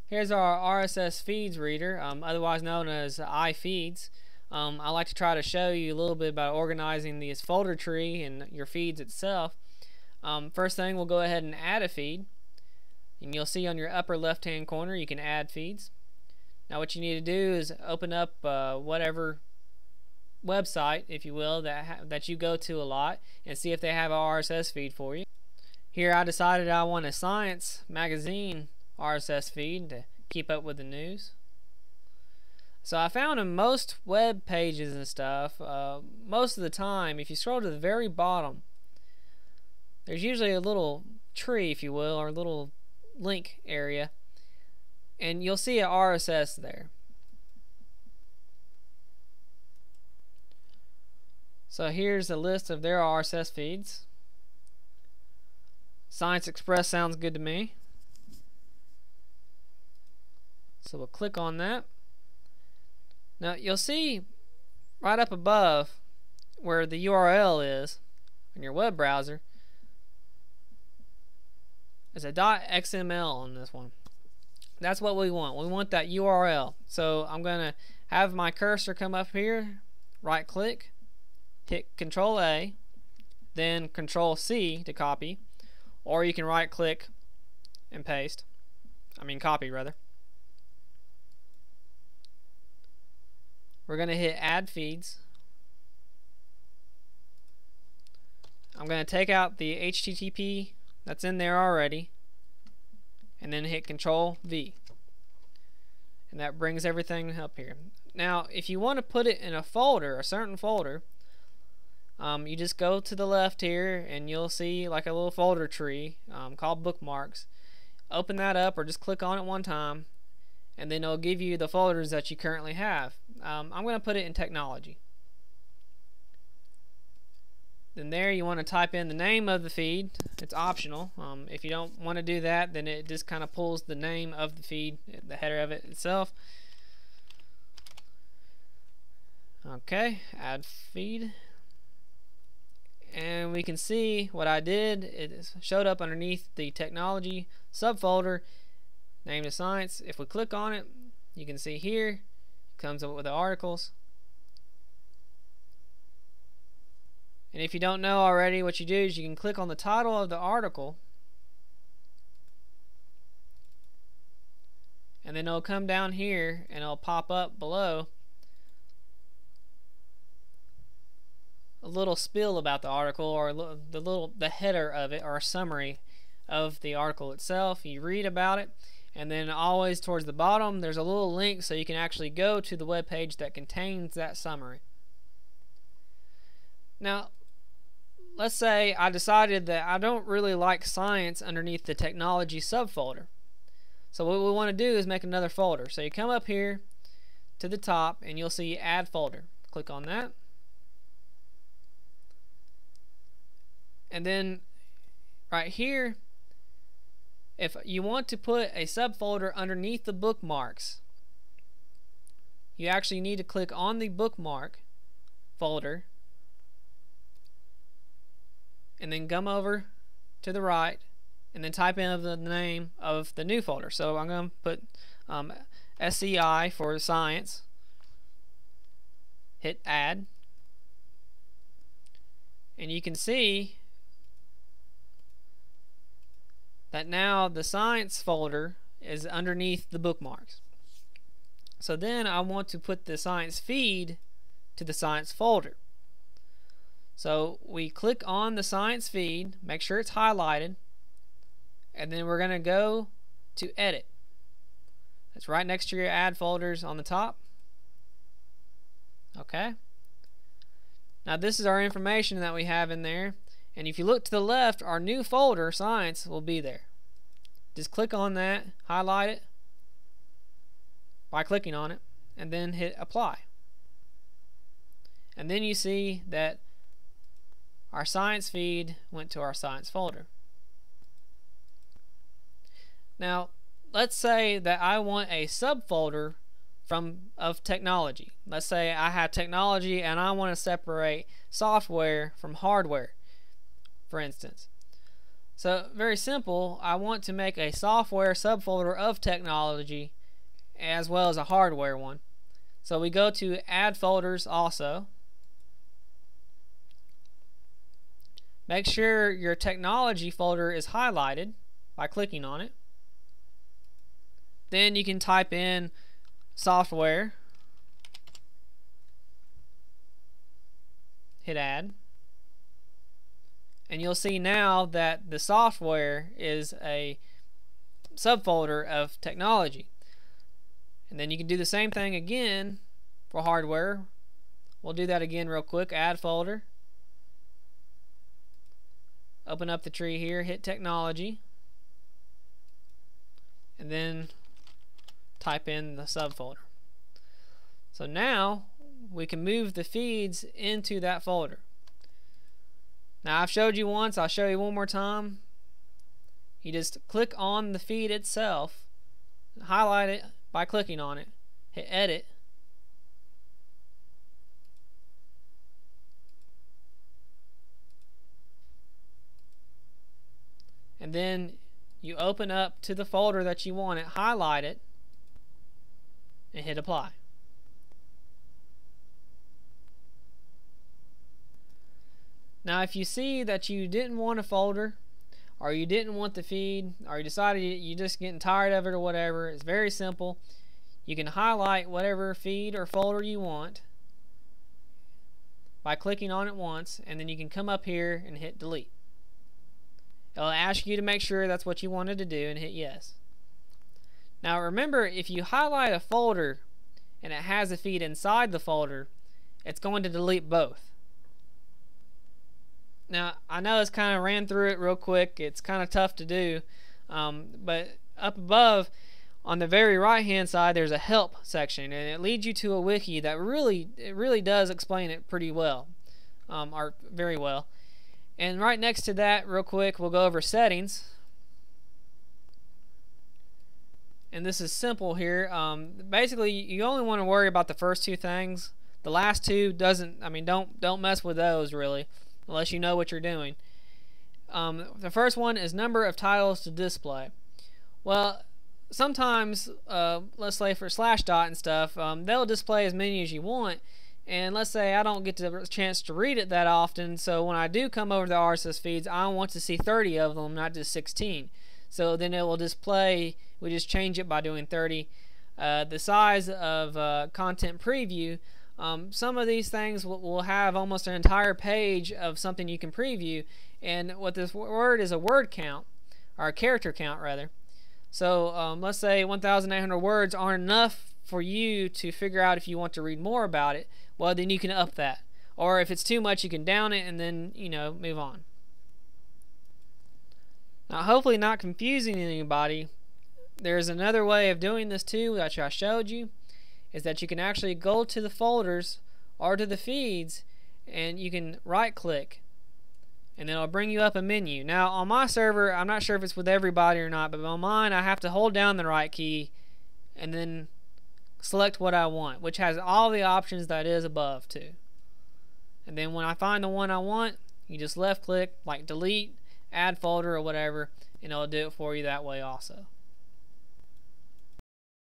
Here's our RSS feeds reader, otherwise known as iFeeds. I like to try to show you a little bit about organizing this folder tree and your feeds itself. First thing, we'll go ahead and add a feed. And you'll see on your upper left hand corner you can add feeds. Now what you need to do is open up whatever website, if you will, that you go to a lot and see if they have an RSS feed for you. Here I decided I want a science magazine RSS feed to keep up with the news. So I found in most web pages and stuff, most of the time, if you scroll to the very bottom, there's usually a little tree, if you will, or a little link area, and you'll see an RSS there. So here's a list of their RSS feeds. Science Express sounds good to me. So we'll click on that. Now you'll see right up above where the URL is in your web browser, there's a .xml on this one. That's what we want. We want that URL. So I'm going to have my cursor come up here, right click, hit Control A, then Control C to copy, or you can right click and paste. Copy rather. We're going to hit Add Feeds. I'm going to take out the HTTP that's in there already, and then hit Control V. And that brings everything up here. Now, if you want to put it in a folder, a certain folder, you just go to the left here and you'll see like a little folder tree called bookmarks. Open that up or just click on it one time, and then it'll give you the folders that you currently have. I'm going to put it in technology. Then there you want to type in the name of the feed. It's optional. If you don't want to do that, then it just kind of pulls the name of the feed, the header of it itself. Okay, add feed. And we can see what I did. It showed up underneath the technology subfolder, named as science. If we click on it, you can see here it comes up with the articles. And if you don't know already, what you do is you can click on the title of the article, and then it'll come down here and it'll pop up below a little spiel about the article, or the header of it, or a summary of the article itself. You read about it, and then always towards the bottom there's a little link so you can actually go to the web page that contains that summary. Now let's say I decided that I don't really like science underneath the technology subfolder. So what we want to do is make another folder. So you come up here to the top and you'll see add folder. Click on that. And then right here, if you want to put a subfolder underneath the bookmarks, you actually need to click on the bookmark folder and then come over to the right and then type in the name of the new folder. So I'm going to put SCI for science, hit add, and you can see that now the science folder is underneath the bookmarks. So then I want to put the science feed to the science folder. So we click on the science feed, make sure it's highlighted, and then we're going to go to edit. It's right next to your add folders on the top. Okay. Now this is our information that we have in there, and if you look to the left, our new folder, science, will be there. Just click on that, highlight it by clicking on it, and then hit apply. And then you see that our science feed went to our science folder. Now let's say that I want a subfolder of technology. Let's say I have technology and I want to separate software from hardware, for instance. So very simple, I want to make a software subfolder of technology as well as a hardware one. So we go to add folders also. Make sure your technology folder is highlighted by clicking on it. Then you can type in software, hit add, and you'll see now that the software is a subfolder of technology. And then you can do the same thing again for hardware. We'll do that again real quick. Add folder, open up the tree here, hit technology, and then type in the subfolder. So now we can move the feeds into that folder. Now I've showed you once, I'll show you one more time. You just click on the feed itself, highlight it by clicking on it, hit edit, and then you open up to the folder that you want it, highlight it, and hit apply. Now if you see that you didn't want a folder, or you didn't want the feed, or you decided you're just getting tired of it or whatever, it's very simple. You can highlight whatever feed or folder you want by clicking on it once, and then you can come up here and hit delete. It'll ask you to make sure that's what you wanted to do and hit yes. Now remember, if you highlight a folder and it has a feed inside the folder, it's going to delete both. Now I know it's kind of ran through it real quick, it's kind of tough to do, but up above on the very right hand side there's a help section, and it leads you to a wiki that really does explain it pretty well, or very well. And right next to that, real quick, we'll go over settings. And this is simple here. Basically, you only want to worry about the first two things. The last two don't mess with those really, unless you know what you're doing. The first one is number of titles to display. Well, sometimes, let's say for /dot and stuff, they'll display as many as you want. And let's say I don't get the chance to read it that often, so when I do come over to the RSS feeds, I want to see 30 of them, not just 16. So then it will display, we just change it by doing 30. The size of content preview, some of these things will have almost an entire page of something you can preview, and what this word is a word count, or a character count rather. So let's say 1,800 words aren't enough for you to figure out if you want to read more about it. Well, then you can up that, or if it's too much you can down it and then move on. Now hopefully not confusing anybody, there's another way of doing this too that I showed you, is that you can actually go to the folders or to the feeds and you can right click and then it'll bring you up a menu. Now on my server, I'm not sure if it's with everybody or not, but on mine I have to hold down the right key and then select what I want, which has all the options that is above too. And then when I find the one I want, you just left click, like delete, add folder or whatever, and it'll do it for you that way also.